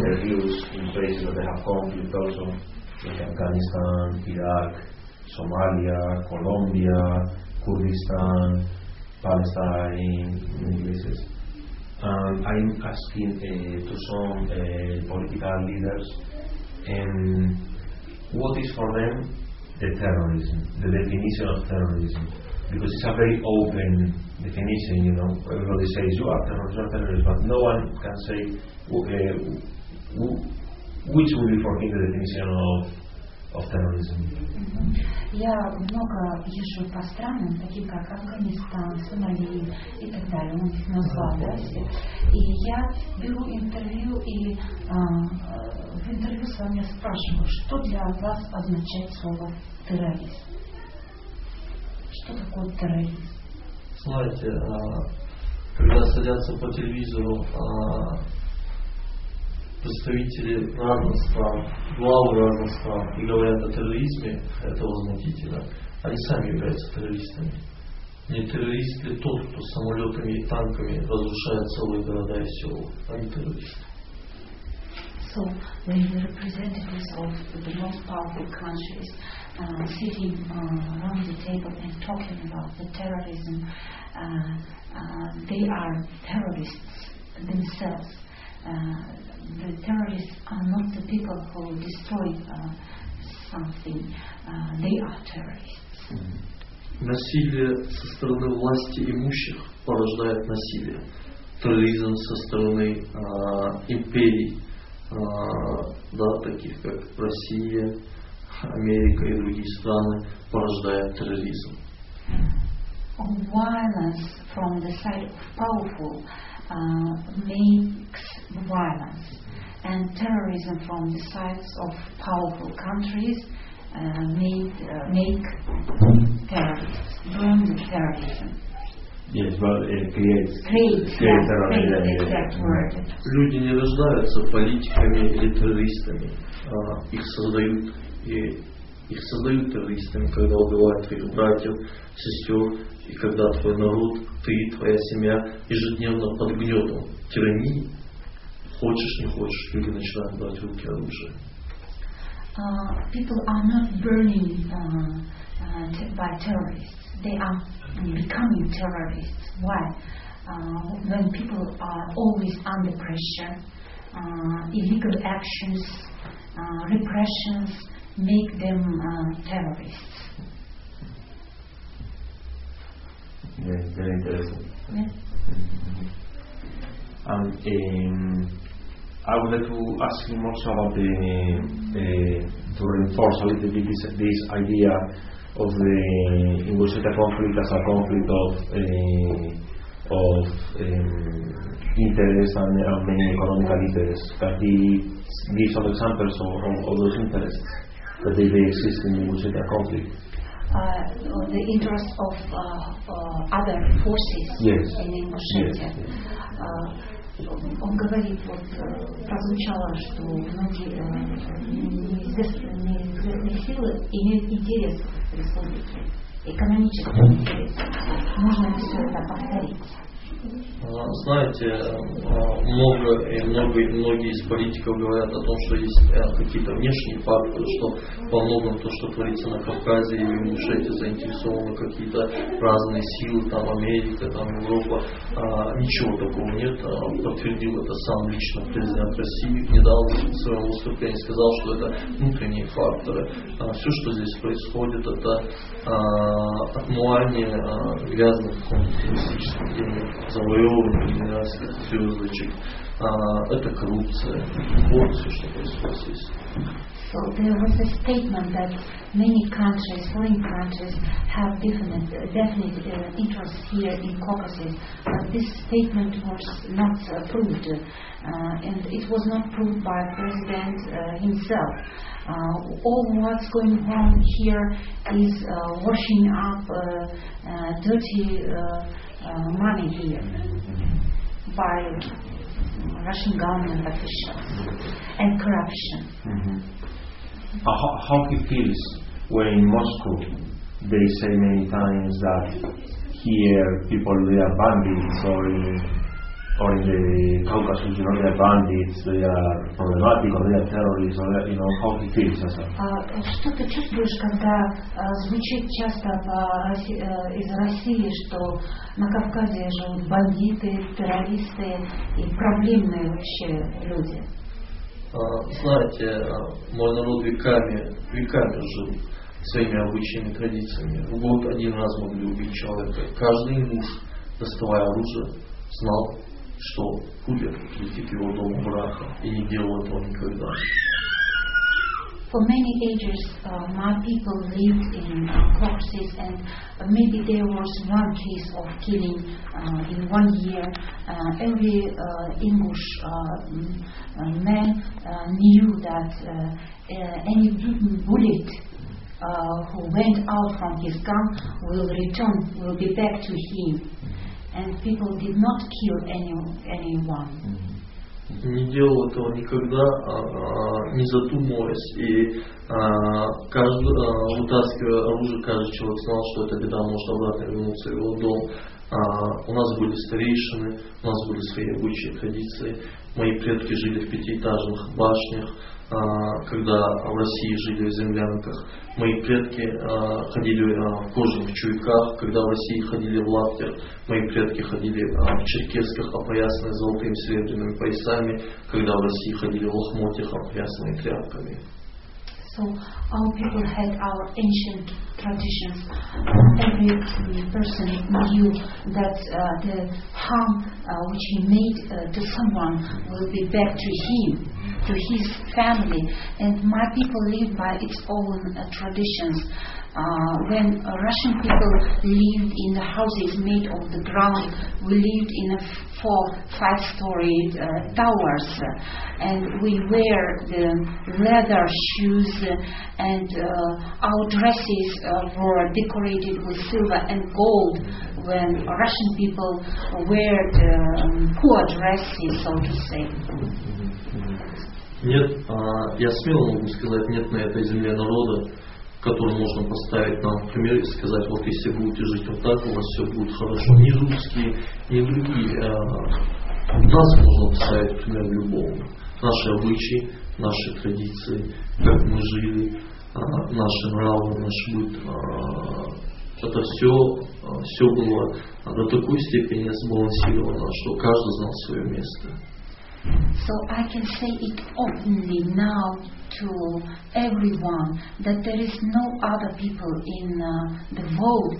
interviews in places that they have conflict also, like Afghanistan, Iraq, Somalia, Colombia, Kurdistan, Palestine, many places. I'm asking to some political leaders what is for them the terrorism, the definition of terrorism, because it's a very open definition, you know. Everybody says you are terrorist, but no one can say which will be for him the definition of terrorism. Я много езжу по странам, таким как Афганистан, Сомали и так далее, он их назвал, да, все. И я беру интервью, и в интервью с вами спрашиваю, что для вас означает слово террорист? Что такое террорист? Знаете, когда садятся по телевизору представители разных стран, главы разных стран и говорят о терроризме, это возмутительно. Они сами являются террористами. Не террорист ли тот, кто самолетами и танками разрушает целые города и села? Они террористы. So, when the representatives of the most powerful countries sitting around the table and talking about the terrorism, they are terrorists themselves. The terrorists are not the people who destroy something. They are terrorists. Насилие со стороны власти имущих порождает насилие. Терроризм со стороны империй, таких как Россия, Америка и другие страны, порождает терроризм. Violence from the side of powerful makes violence, and terrorism from the sides of powerful countries make terrorists, burn the terrorism. Yes, but it creates terrorism. Exact word. Люди не рождаются политиками или террористами, их создают террористами, когда убивают твоих братьев, сестер, и когда твой народ, ты, твоя семья ежедневно под гнетом тирании, хочешь не хочешь, люди начинают брать в руки оружие. People are not burning by terrorists. They are becoming terrorists. Why? When people are always under pressure, illegal actions, repressions make them terrorists. Yes, very interesting. Yes. I would like to ask him also about to reinforce a little bit this idea of the Ingushetia conflict as a conflict of interests and many economical interests. Can he give some examples of those interests that they exist in the Ingushetia conflict? The interest of other forces in Ingushetia. Он говорит, прозвучало, что многие неизвестные силы имеют интерес в республике, экономический интерес. Можно ли все это повторить? Знаете, многие из политиков говорят о том, что есть какие-то внешние факторы, что во многом то, что творится на Кавказе и в Ингушетии, заинтересованы какие-то разные силы, там Америка, там Европа. Ничего такого нет. Подтвердил это сам лично президент России недавно в своем выступлении, сказал, что это внутренние факторы. Все, что здесь происходит, это отмывание грязных коммунистических денег, завоевывание генеральских звездочек, это коррупция. Вот все, что происходит здесь. So there was a statement that many countries, foreign countries, have definite interests here in Caucasus, but this statement was not proved, and it was not proved by President himself. All what's going on here is washing up dirty money here by Russian government officials and corruption. Mm-hmm. How he feels when in Moscow they say many times that here people they are bandits, or or in the Caucasus, they are bandits, they are problematic, or they are terrorists, or how he feels as well. Что ты чувствуешь, когда звучит часто из России, что на Кавказе живут бандиты, террористы и проблемные вообще люди? Знаете, мой народ веками жил своими обычными традициями. В год один раз могли убить человека. Каждый ингуш, доставая оружие, знал, что пуля летит к его дому брака, и не делал этого никогда. For many ages, my people lived in Caucasus, and maybe there was one case of killing in 1 year. Every English man knew that any bullet who went out from his gun will be back to him, and people did not kill anyone. Не делал этого никогда, не задумываясь, и вытаскивая оружие, каждый человек знал, что эта беда может обратно вернуться в его дом. У нас были старейшины, у нас были свои обычаи, традиции. Мои предки жили в 5-этажных башнях, когда в России жили в землянках. Мои предки ходили в кожаных чуйках, когда в России ходили в лаптях. Мои предки ходили в черкесках, опоясанные золотыми серебряными поясами, когда в России ходили в лохмотьях, опоясанные тряпками. So our people had our ancient traditions. Every person knew that the harm which he made to someone will be back to him, to his family. And my people lived by its own traditions. When Russian people lived in the houses made of the ground, we lived in 4-5-story towers, and we wear the leather shoes, and our dresses were decorated with silver and gold. When Russian people wear the poor dresses, so to say. Нет, я смело могу сказать, нет на этой земле народа, который можно поставить нам в пример и сказать, вот если будете жить вот так, у вас все будет хорошо. Ни русские, ни другие. Нас можно поставить в пример любому. Наши обычаи, наши традиции, как мы жили, наши нравы, наш быт. Это все было до такой степени сбалансировано, что каждый знал свое место. So I can say it openly now to everyone that there is no other people in the world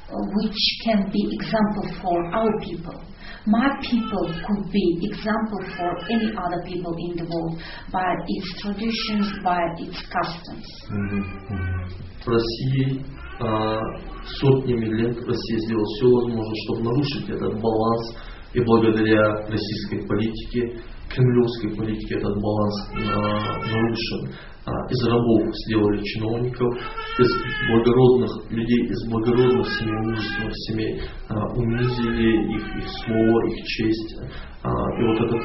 which can be example for our people. My people could be example for any other people in the world by its traditions, by its customs. В России сотнями лет Россия сделала все возможное, чтобы нарушить этот баланс. И благодаря российской политике, кремлевской политике, этот баланс нарушен. Из рабов сделали чиновников, из благородных людей, из благородных семей, мужественных семей унизили их слово, их честь. И вот этот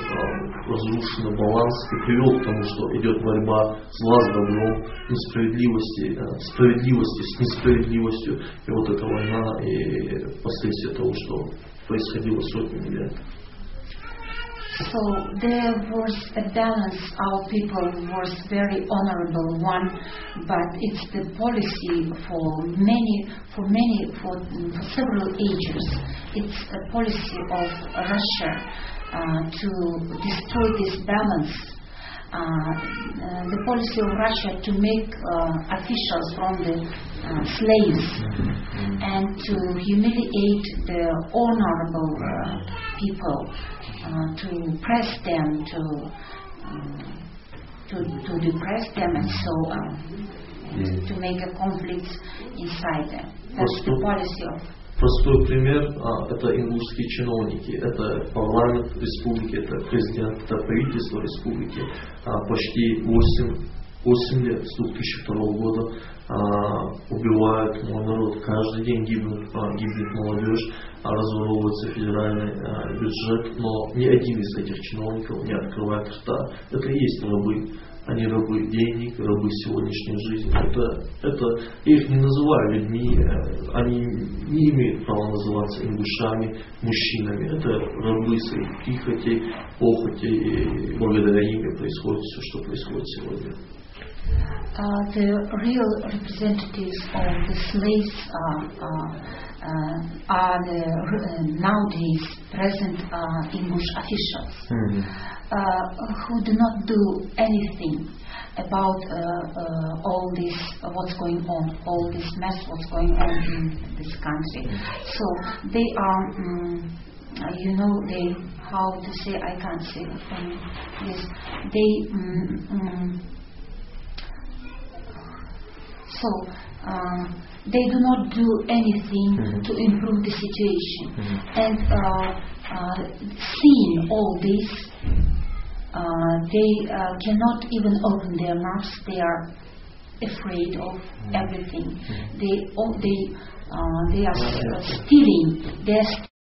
разрушенный баланс и привел к тому, что идет борьба зла с добром, справедливости с несправедливостью. И вот эта война и последствия того, что происходило сотнями лет. So there was a balance. Our people was very honorable one, but it's the policy for several ages. It's a policy of Russia to destroy this balance. The policy of Russia to make officials from the slaves and to humiliate the honorable people, to press them, to depress them, and so on, to make a conflict inside them. That's the policy of. Простой пример – это ингушские чиновники, это парламент республики, это президент, это правительство республики. Почти 8 лет с 2002 года убивают мой народ. Каждый день гибнет молодежь, разворовывается федеральный бюджет, но ни один из этих чиновников не открывает рта. Это и есть рабы. Они рабы денег, рабы сегодняшней жизни. Я их не называю людьми, они не имеют права называться ингушами, мужчинами. Это рабы своих прихотей, похотей, и благодаря им происходит все, что происходит сегодня. The real representatives of the slaves are the nowadays present English officials who do not do anything about all this, what's going on, all this mess, what's going on in this country. So they are, they, how to say, I can't say this, they do not do anything to improve the situation. And seeing all this, they cannot even open their mouths. They are afraid of everything. They are stealing.